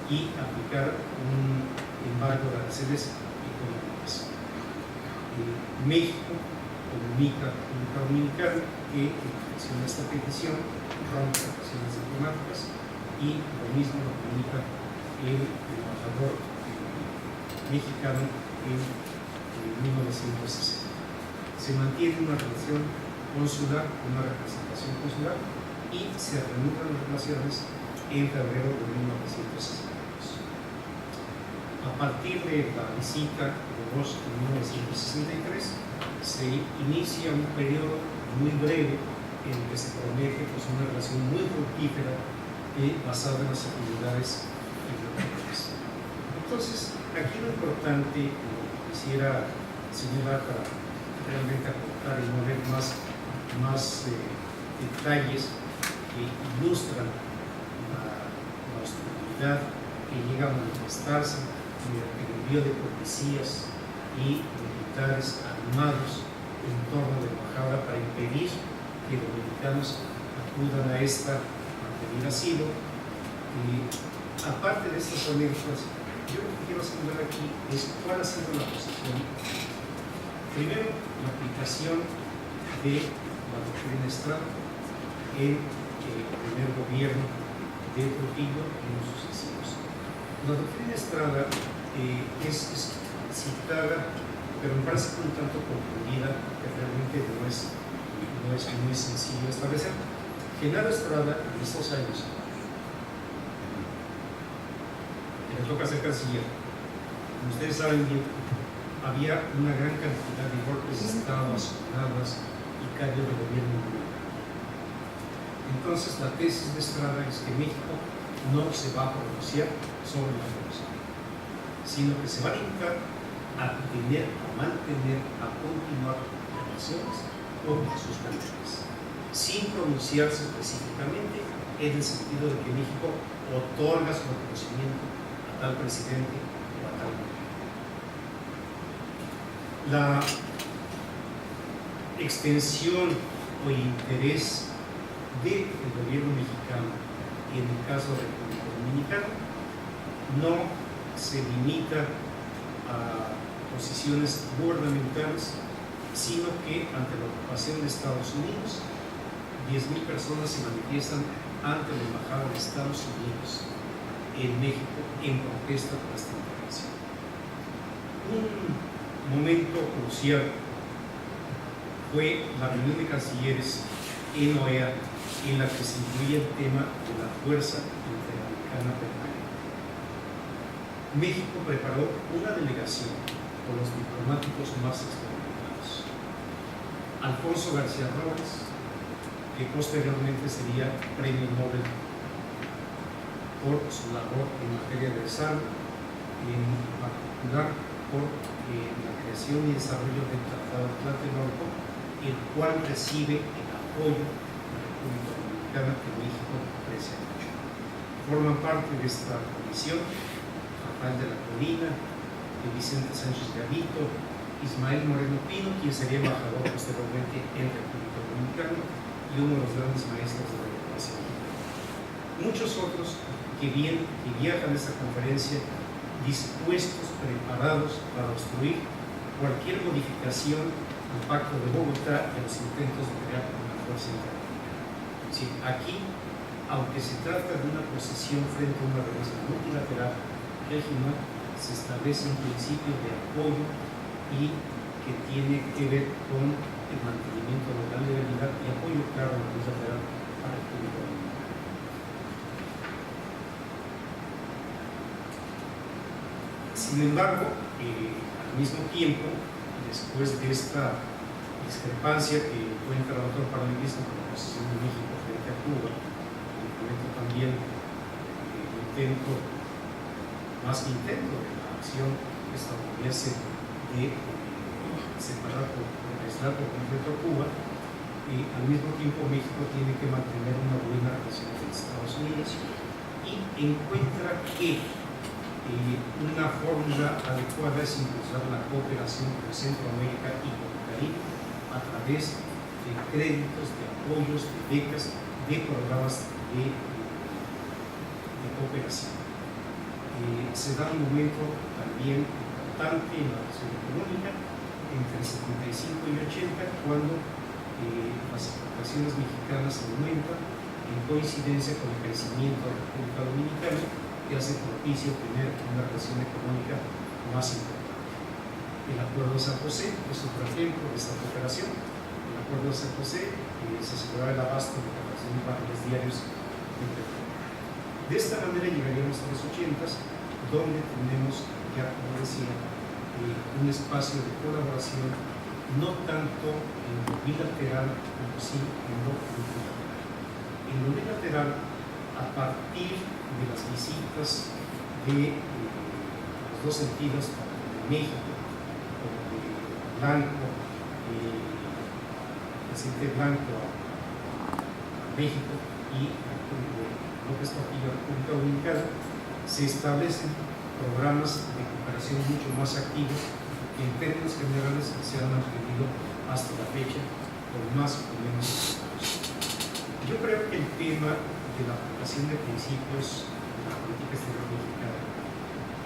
y aplicar un embargo de aranceles económicos. México comunica a la República Dominicana que en relación a esta petición rompe relaciones diplomáticas, y lo mismo lo comunica el embajador mexicano en 1960. Se mantiene una relación consular, una representación consular, y se reanudan las relaciones en febrero de 1962. A partir de la visita de Bosch en 1963, se inicia un periodo muy breve en el que se promete pues, una relación muy fructífera basada en las actividades bibliotecarias. Entonces, aquí lo importante, lo que quisiera señalar para realmente aportar y no ver más detalles que ilustran la hostilidad que llega a manifestarse mediante el envío de policías y militares armados en torno de la embajada para impedir que dominicanos acudan a esta a pedir asilo. Aparte de estas anécdotas, yo lo que quiero señalar aquí es cuál ha sido la posición. Primero, la aplicación de la doctrina Estrada en el primer gobierno de Trujillo y los sucesivos. La doctrina Estrada es citada, pero me parece un tanto confundida, que realmente no es muy sencillo establecer. Genaro Estrada, en estos años, que le toca ser canciller, como ustedes saben bien, había una gran cantidad de golpes de Estado, azonadas y cambios de gobierno. Entonces, la tesis de Estrada es que México no se va a pronunciar sobre la corrupción, sino que se va a limitar a tener, a mantener, a continuar relaciones con sus países, sin pronunciarse específicamente en el sentido de que México otorga su reconocimiento a tal presidente o a tal gobierno. La extensión o interés del gobierno mexicano y en el caso de la República Dominicana no se limita a posiciones gubernamentales, sino que ante la ocupación de Estados Unidos, 10,000 personas se manifiestan ante la Embajada de Estados Unidos en México en protesta por esta intervención. Un momento crucial fue la reunión de cancilleres en OEA, en la que se incluía el tema de la Fuerza Interamericana Permanente. México preparó una delegación con los diplomáticos más experimentados. Alfonso García Robles, que posteriormente sería Premio Nobel por su labor en materia de desarrollo, en particular por la creación y desarrollo del Tratado de Tlatelolco, el cual recibe el apoyo de la República Dominicana que México aprecia mucho. Forman parte de esta comisión Rafael de la Colina, Vicente Sánchez Gavito, Ismael Moreno Pino, quien sería embajador posteriormente en República Dominicana y uno de los grandes maestros de la diplomacia. Muchos otros que viajan a esta conferencia dispuestos, preparados para obstruir cualquier modificación al Pacto de Bogotá y a los intentos de crear una fuerza interamericana. Sí, aquí, aunque se trata de una posición frente a una relación multilateral regional, se establece un principio de apoyo y que tiene que ver con el mantenimiento de la legalidad y apoyo claro a la multilateral para el público dominicano. Sin embargo, al mismo tiempo, después de esta discrepancia que encuentra el autor paralelismo con la posición de México frente a Cuba, incluyendo también el intento, más que intento, de la acción estadounidense de separar o aislar por completo a Cuba, al mismo tiempo México tiene que mantener una buena relación con Estados Unidos y encuentra que una fórmula adecuada es impulsar la cooperación con Centroamérica y con el Caribe a través de créditos, de apoyos, de becas, de programas de cooperación. Se da un momento también importante en la relación económica entre el 75 y 80, cuando las exportaciones mexicanas aumentan en coincidencia con el crecimiento de la República Dominicana, que hace propicio tener una relación económica más importante. El Acuerdo de San José es otro ejemplo de esta cooperación. El Acuerdo de San José se aseguraba el abasto de 14,000 barriles diarios de petróleo. De esta manera llegaríamos a los 80s, donde tenemos ya como decía, un espacio de colaboración, no tanto en lo bilateral, pero sí en lo multilateral. En lo bilateral, a partir de las visitas de los dos sentidos, tanto de México como de Blanco, el presidente Blanco a México y López Portillo a la República Dominicana, se establecen programas de cooperación mucho más activos que en términos generales se han mantenido hasta la fecha por más o menos años. Yo creo que el tema de la aplicación de principios de la política exterior mexicana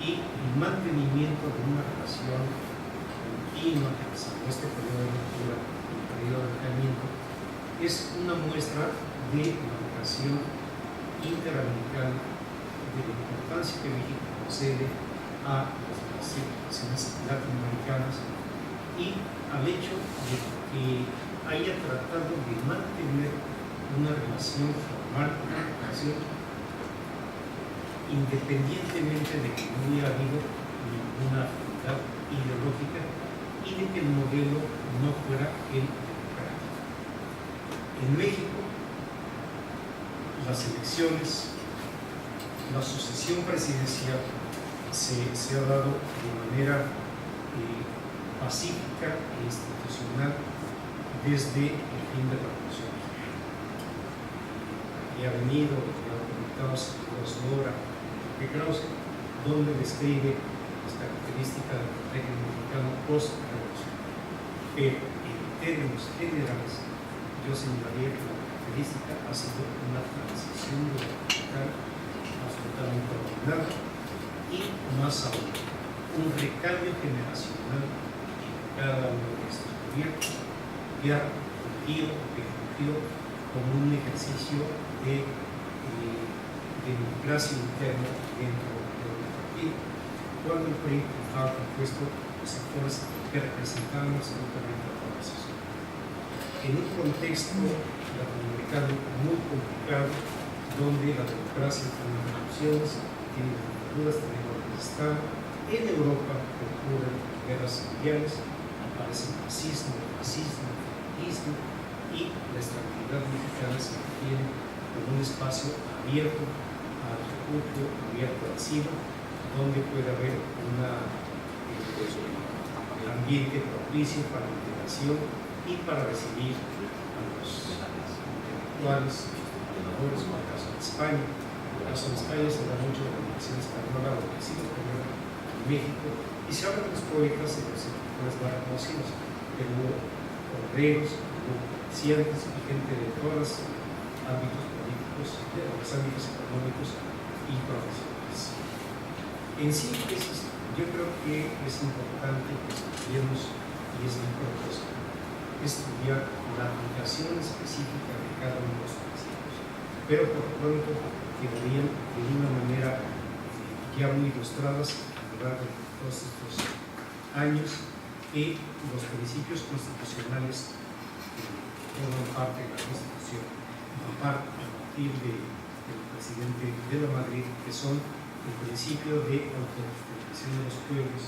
y el mantenimiento de una relación continua, salvo este periodo de ruptura y el periodo de alejamiento, es una muestra de la vocación interamericana, de la importancia que México concede a las relaciones latinoamericanas y al hecho de que haya tratado de mantener una relación formal, una relación independientemente de que no hubiera habido ninguna afinidad ideológica y de que el modelo no fuera el democrático. En México, las elecciones, la sucesión presidencial se ha dado de manera pacífica e institucional desde el fin de la Revolución Mexicana. Y ha venido, ya lo comentaba el señor Sonora, Enrique Krause, donde describe las características del régimen mexicano post-revolución. Pero en términos generales, yo señalaría que la característica ha sido una transición de la mexicana absolutamente ordenada y, más aún, un recambio generacional en cada uno de estos gobiernos que ha fungido como un ejercicio de democracia interna dentro del partido, cuando el PRI estaba compuesto por sectores que representaban absolutamente a toda la sociedad. En un contexto latinoamericano muy complicado, donde la democracia tiene interrupciones, tiene dictaduras, tiene golpes de Estado, en Europa ocurren guerras mundiales, aparece el fascismo, el feminismo, y la estabilidad mexicana se mantiene como un espacio abierto al refugio, abierto al asilo, donde puede haber un ambiente propicio para la integración y para recibir a los intelectuales, los como el caso de España. En el caso de España se da mucho de la educación española o del exilio español en México, y se habla de los poetas y los escritores más reconocidos, pero hubo obreros, hubo comerciantes y gente de todos los ámbitos políticos, de los ámbitos económicos y profesionales. En síntesis, yo creo que es importante que estudiemos, y es mi propósito, estudiar la aplicación específica de cada uno de los principios, pero por lo pronto quedarían de una manera ya muy ilustradas a lo largo de todos estos años que los principios constitucionales que forman parte de la Constitución, a partir del presidente de la Madrid, que son el principio de autodeterminación de los pueblos,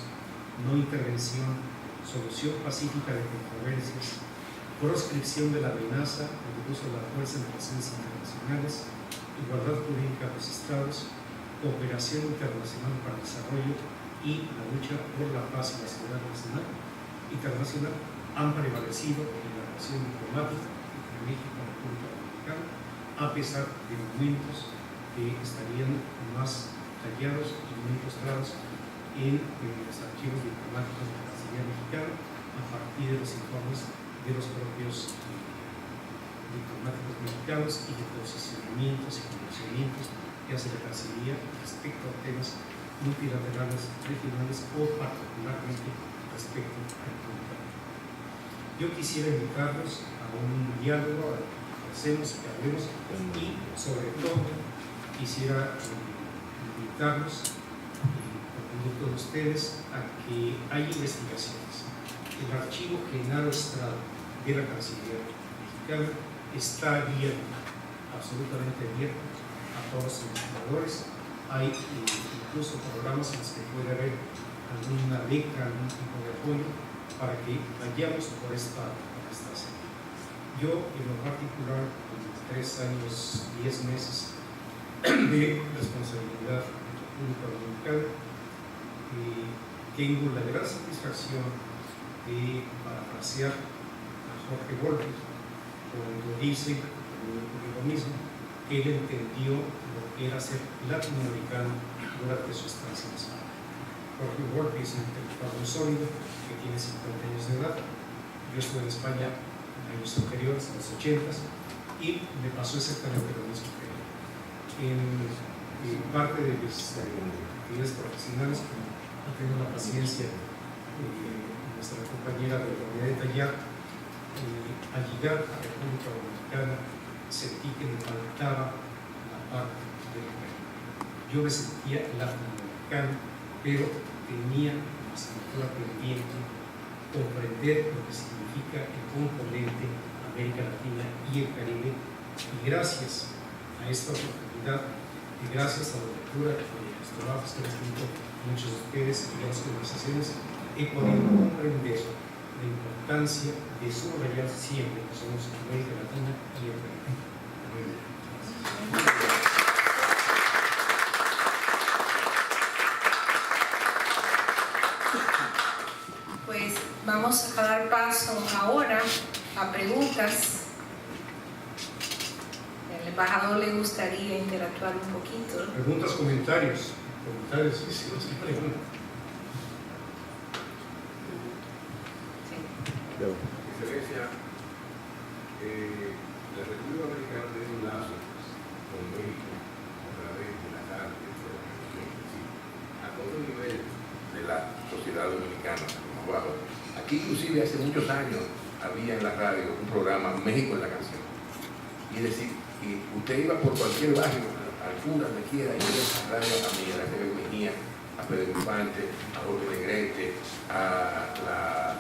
no intervención, solución pacífica de controversias, proscripción de la amenaza, el uso de la fuerza en relaciones internacionales, igualdad jurídica de los estados, cooperación internacional para el desarrollo y la lucha por la paz y la seguridad nacional internacional han prevalecido en la relación diplomática entre México y la República Dominicana, a pesar de momentos que estarían más tallados y muy ilustrados en los archivos diplomáticos de la Cancillería mexicana a partir de los informes de los propios diplomáticos mexicanos y de posicionamientos y pronunciamientos que hace la Cancillería respecto a temas multilaterales, regionales o particularmente respecto a la República. Yo quisiera invitarlos a un diálogo, a que hacemos, que hablemos, y sobre todo quisiera invitarlos, por conducto de ustedes, a que haya investigaciones. El archivo Genaro Estrada de la Cancillería mexicana está abierto, absolutamente abierto a todos los investigadores. Hay incluso programas en los que puede haber alguna beca, algún tipo de apoyo para que vayamos por esta senda. Yo, en lo particular, en 3 años, 10 meses de responsabilidad en República Dominicana, tengo la gran satisfacción de parafrasear a Jorge Volpi cuando dice lo mismo, que él entendió lo que era ser latinoamericano durante su estancia en España. Jorge Volpi es un intelectual muy sólido que tiene 50 años de edad. Yo estuve en España en años anteriores, en los 80s, y me pasó exactamente lo mismo que él. En parte de mis actividades profesionales, he tenido la paciencia nuestra compañera de la unidad de detallar, al llegar a la República Dominicana sentí que me faltaba la parte del Caribe. Yo me sentía latinoamericano, pero tenía la asignatura pendiente comprender lo que significa el componente América Latina y el Caribe, y gracias a esta oportunidad y gracias a la lectura de los trabajos que han escrito muchos de ustedes y las conversaciones, he podido comprender la importancia de subrayar siempre que somos América Latina y el Caribe. Pues vamos a dar paso ahora a preguntas. Al embajador le gustaría interactuar un poquito. Preguntas, comentarios, sí, sí, preguntas. Excelencia, la República Dominicana tiene un lazo con México a través de las artes, a todo nivel de la sociedad dominicana, más bajo. Aquí inclusive hace muchos años había en la radio un programa México en la canción. Y es decir, que usted iba por cualquier barrio, al cura, donde quiera, y iba a la radio a Miguel Ángel Mejía, a Pedro Infante, a Jorge Negrete, a la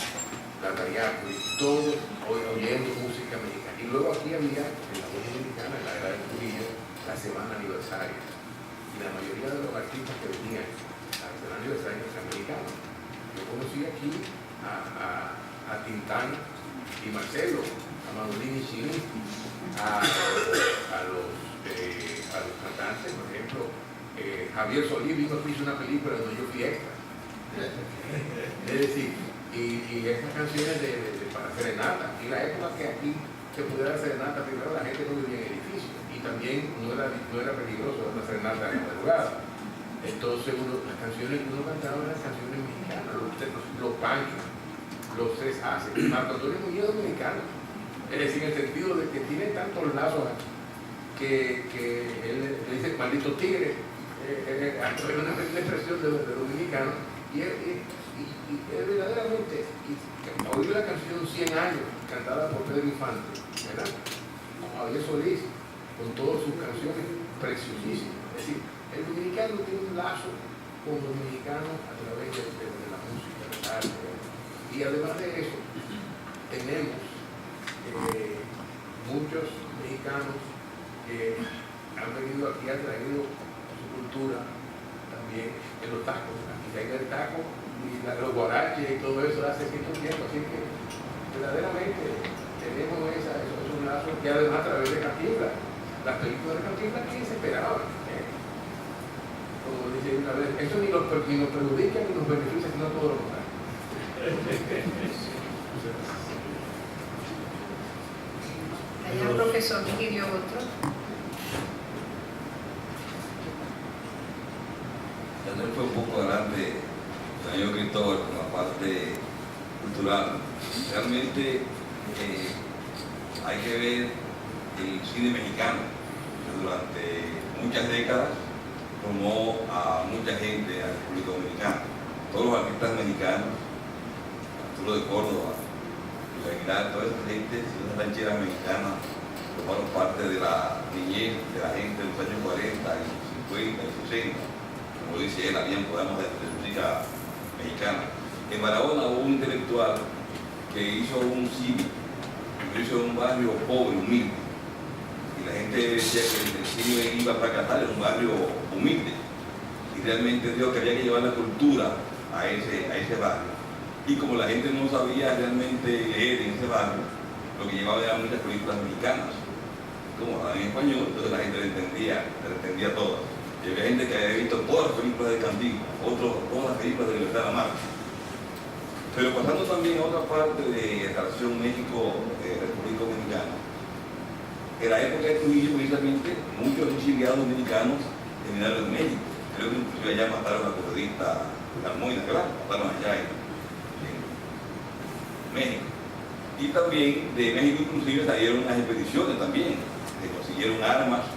Tariaco, y todos oyendo música mexicana. Y luego aquí había, en la voz dominicana, en la era del Trujillo, la semana aniversaria. Y la mayoría de los artistas que venían a la semana aniversaria eran americanos. Yo conocí aquí a Tintán y Marcelo, a Manolín y Chini, a los cantantes, por ejemplo, Javier Solís vino, hizo una película donde yo fui extra. Es decir, y estas canciones para serenata, y la época que aquí se pudiera serenata, primero la gente no vivía en edificios, y también no era peligroso una serenata en la madrugada. Entonces las canciones que uno cantaba eran canciones mexicanas, los Panchos, los Tres Haces, Marco Antonio Muñoz dominicano. Es decir, en el sentido de que tiene tantos lazos que él le dice maldito tigre, es una expresión de dominicano, y verdaderamente, oír la canción 100 años, cantada por Pedro Infante, ¿verdad? Javier Solís, con todas sus canciones preciosísimas. Es decir, el dominicano tiene un lazo con los dominicanos a través de la música, del arte. Y además de eso, tenemos muchos mexicanos que han venido aquí, han traído su cultura también en los tacos. Aquí se ha el taco y los guaraches y todo eso hace cierto tiempo, así que verdaderamente tenemos esos lazos, y además a través de Cantinflas, las películas de Cantinflas aquí se esperaban, como dice una vez, eso ni nos perjudica ni nos beneficia, sino todo lo contrario. Allá el profesor Miguel otro. Daniel fue un poco adelante, señor Cristóbal, con la parte cultural. Realmente hay que ver el cine mexicano, que durante muchas décadas formó a mucha gente a la República Dominicana. Todos los artistas mexicanos, Arturo de Córdoba, Luis Aguilar, toda esa gente, esas rancheras mexicanas, formaron parte de la niñez de la gente de los años 40 y 50 y 60. Como dice él, habían programas de música mexicana. En Barahona hubo un intelectual que hizo un cine, lo hizo en un barrio pobre, humilde. Y la gente decía que el cine iba a fracasar en un barrio humilde. Y realmente dijo que había que llevar la cultura a ese barrio. Y como la gente no sabía realmente leer en ese barrio, lo que llevaba eran muchas películas mexicanas. Como hablaban en español, entonces la gente le entendía todas. Y había gente que había visto todas las películas de Cantinflas, todas las películas de Libertad Lamarque. Pero pasando también a otra parte de la relación México-República Dominicana, en la época de Trujillo, precisamente, muchos exiliados dominicanos terminaron en México. Creo que inclusive allá mataron a la periodista Almoina, claro, mataron allá en México. Y también de México inclusive salieron unas expediciones también, que consiguieron armas,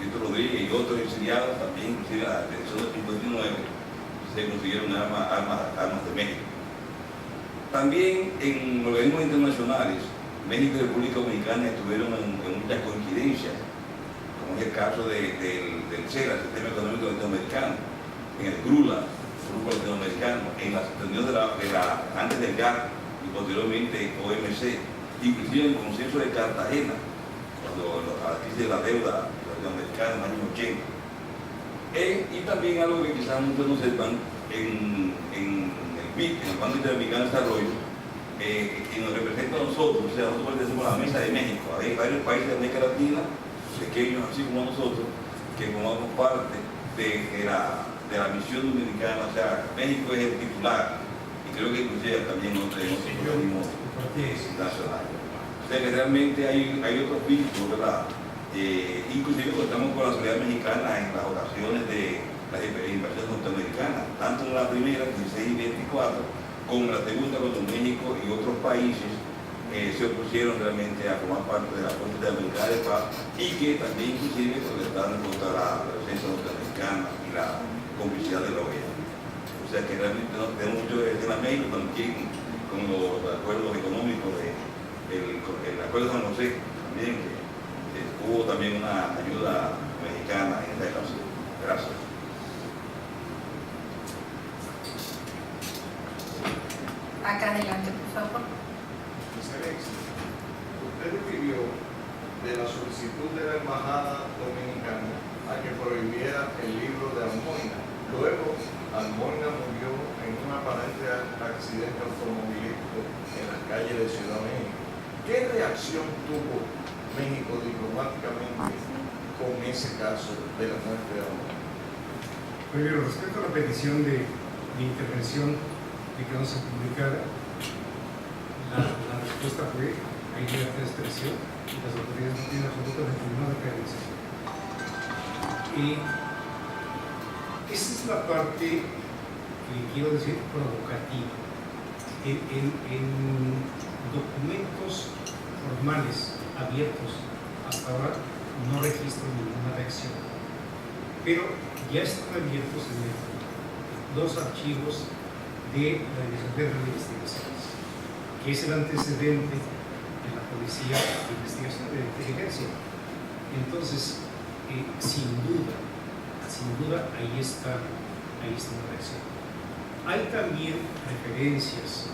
Víctor Rodríguez y otros exiliados también, inclusive la expedición del 59, se consiguieron armas de México. También en organismos internacionales, México y República Dominicana estuvieron en muchas coincidencias, como es el caso del CELA, el Sistema Económico Latinoamericano, en el GRULA, el Grupo Latinoamericano, en las reuniones antes del GATT y posteriormente OMC, inclusive en el consenso de Cartagena, cuando la crisis de la deuda latinoamericana en los años 80. Y también algo que quizás muchos no sepan, en el BID, en el Banco Interamericano de Desarrollo, que nos representa a nosotros, o sea, nosotros pertenecemos a la Mesa de México. Hay varios países de América Latina, pequeños así como nosotros, que formamos parte de la misión dominicana. O sea, México es el titular, y creo que inclusive también otros organismos nacionales. O sea que realmente hay otros vínculos, ¿verdad? Inclusive contamos con la sociedad mexicana en las ocasiones de las inversiones norteamericanas, tanto en la primera, 16 y 24, como en la segunda, cuando México y otros países se opusieron realmente a formar parte de la Corte Interamericana de Paz, y que también inclusive protestaron contra la presencia norteamericana y la complicidad de la OEA. O sea que realmente tenemos mucho que decir a México también con los acuerdos económicos, el acuerdo de San José también, que hubo también una ayuda mexicana en esta ocasión. Gracias. Acá adelante, por favor. Excelencia, usted refirió de la solicitud de la Embajada Dominicana a que prohibiera el libro de Almoina. Luego, Almoina murió en un aparente accidente automovilístico en las calles de Ciudad México. ¿Qué reacción tuvo México diplomáticamente con ese caso de la muerte de Almoina? Primero, respecto a la petición de intervención de que no se publicara, la respuesta fue: hay libertad de expresión y las autoridades no tienen absolutamente ninguna referencia. Esa es la parte que quiero decir provocativa. En documentos formales abiertos hasta ahora no registro ninguna reacción, pero ya están abiertos en México dos archivos de la Dirección General de Investigaciones, que es el antecedente de la Policía de Investigación de Inteligencia. Entonces, sin duda, ahí está una reacción. Hay también referencias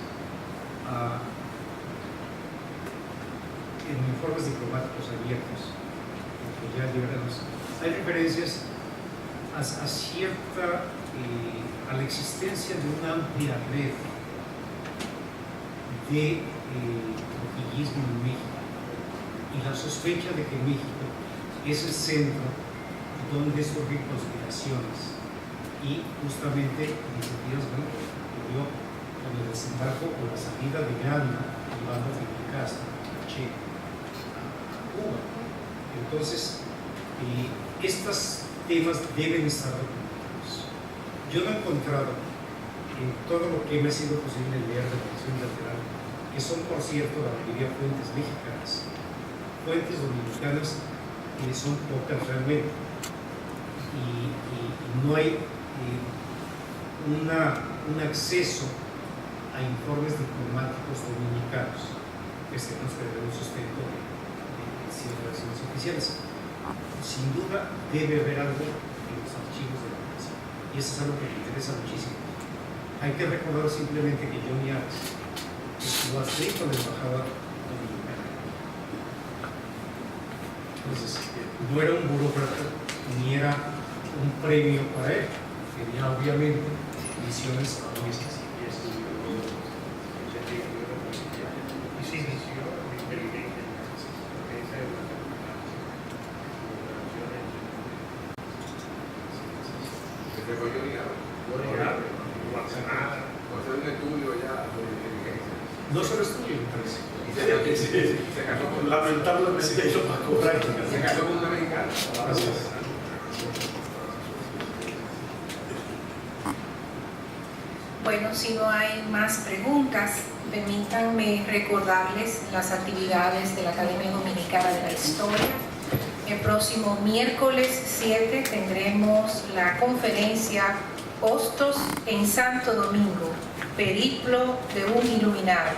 en informes diplomáticos abiertos, que ya liberados, hay referencias a cierta a la existencia de una amplia red de trujillismo en México, y la sospecha de que México es el centro donde surgen conspiraciones, y justamente iniciativas ocurrió con el desembarco o la salida de Granma llevando a Fidel Castro Che a Cuba. Entonces, estos temas deben estar documentados. Yo no he encontrado en todo lo que me ha sido posible leer de la relación bilateral, que son, por cierto, la mayoría fuentes mexicanas, fuentes dominicanas son pocas realmente, y no hay un acceso a informes diplomáticos dominicanos que se consideren un sustento de relaciones oficiales. Sin duda debe haber algo en los archivos de la prensa, y eso es algo que me interesa muchísimo. Hay que recordar simplemente que Johnny Ares estuvo adscrito a la embajada dominicana. Entonces, no era un burócrata ni era un premio para él. Tenía obviamente misiones muy específicas. Y se inició el experimento. Ese fue Johnny Abe. Hacer un estudio ya sobre inteligencia. No solo estudio, me parece. Y se casó con Lamentablemente eso pasó práctica. se casó con una mexicana. Así es. Bueno, si no hay más preguntas, permítanme recordarles las actividades de la Academia Dominicana de la Historia. El próximo miércoles 7 tendremos la conferencia Hostos en Santo Domingo, Periplo de un Iluminado,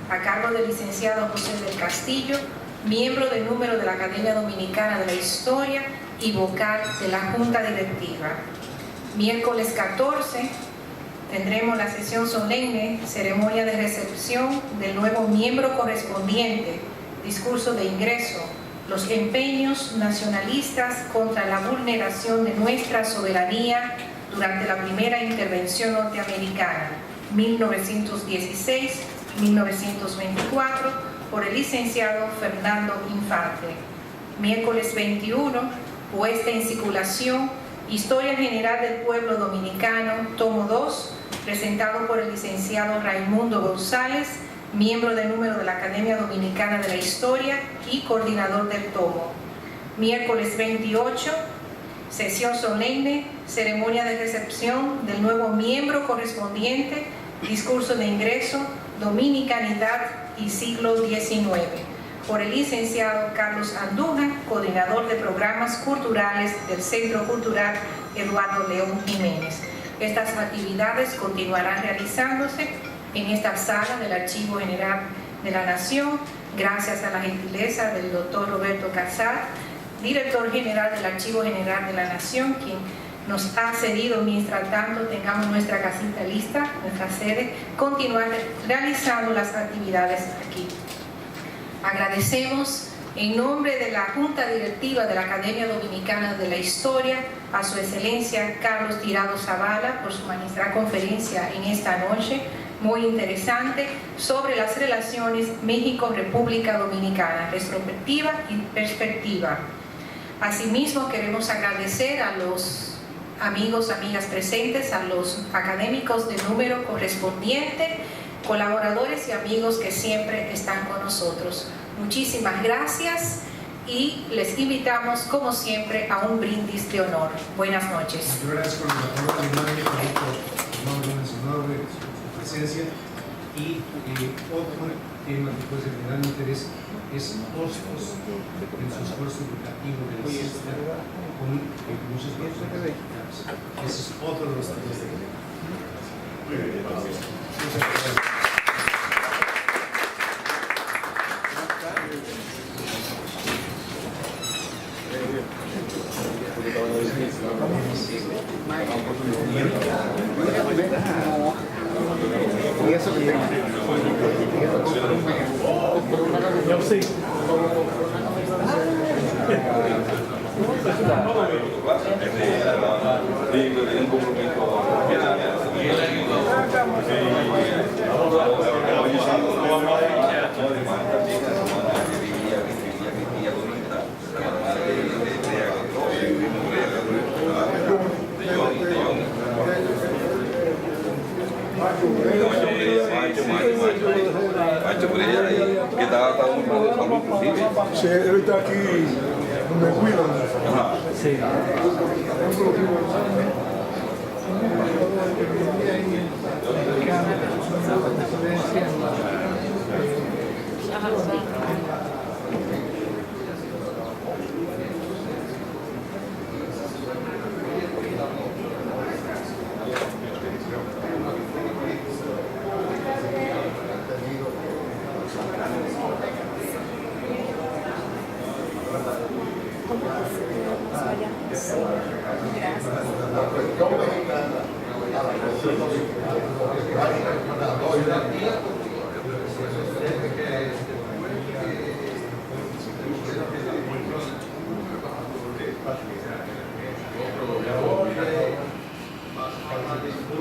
a cargo del licenciado José del Castillo, miembro del número de la Academia Dominicana de la Historia y vocal de la Junta Directiva. Miércoles 14 tendremos la sesión solemne, ceremonia de recepción del nuevo miembro correspondiente, discurso de ingreso, los empeños nacionalistas contra la vulneración de nuestra soberanía durante la primera intervención norteamericana, 1916-1924, por el licenciado Fernando Infante. Miércoles 21, puesta en circulación, Historia General del Pueblo Dominicano, tomo 2, presentado por el licenciado Raimundo González, miembro del número de la Academia Dominicana de la Historia y coordinador del tomo. Miércoles 28, sesión solemne, ceremonia de recepción del nuevo miembro correspondiente, discurso de ingreso, Dominicanidad y siglo XIX, por el licenciado Carlos Andújar, coordinador de programas culturales del Centro Cultural Eduardo León Jiménez. Estas actividades continuarán realizándose en esta sala del Archivo General de la Nación, gracias a la gentileza del doctor Roberto Casal, director general del Archivo General de la Nación, quien nos ha cedido mientras tanto tengamos nuestra casita lista, nuestra sede, continuar realizando las actividades aquí. Agradecemos en nombre de la Junta Directiva de la Academia Dominicana de la Historia a su excelencia Carlos Tirado Zavala por su magistral conferencia en esta noche, muy interesante, sobre las relaciones México-República Dominicana, retrospectiva y perspectiva. Asimismo, queremos agradecer a los amigos, amigas presentes, a los académicos de número correspondiente, colaboradores y amigos que siempre están con nosotros. Muchísimas gracias y les invitamos, como siempre, a un brindis de honor. Buenas noches. Yo agradezco la palabra de María por mencionado de su presencia y otro tema que puede ser de gran interés es Hostos en su esfuerzo educativo de la ciencia con muchos profesores mexicanos. Ese es otro de los temas de Y eso que tengo. que estaba muy mal de salud, inclusive. Sí, él está aquí, me cuidan. Ajá. Sí. Más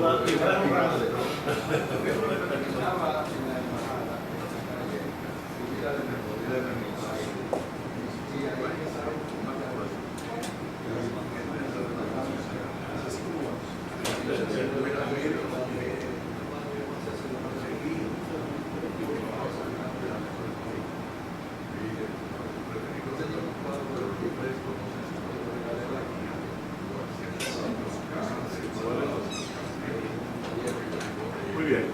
Muy bien.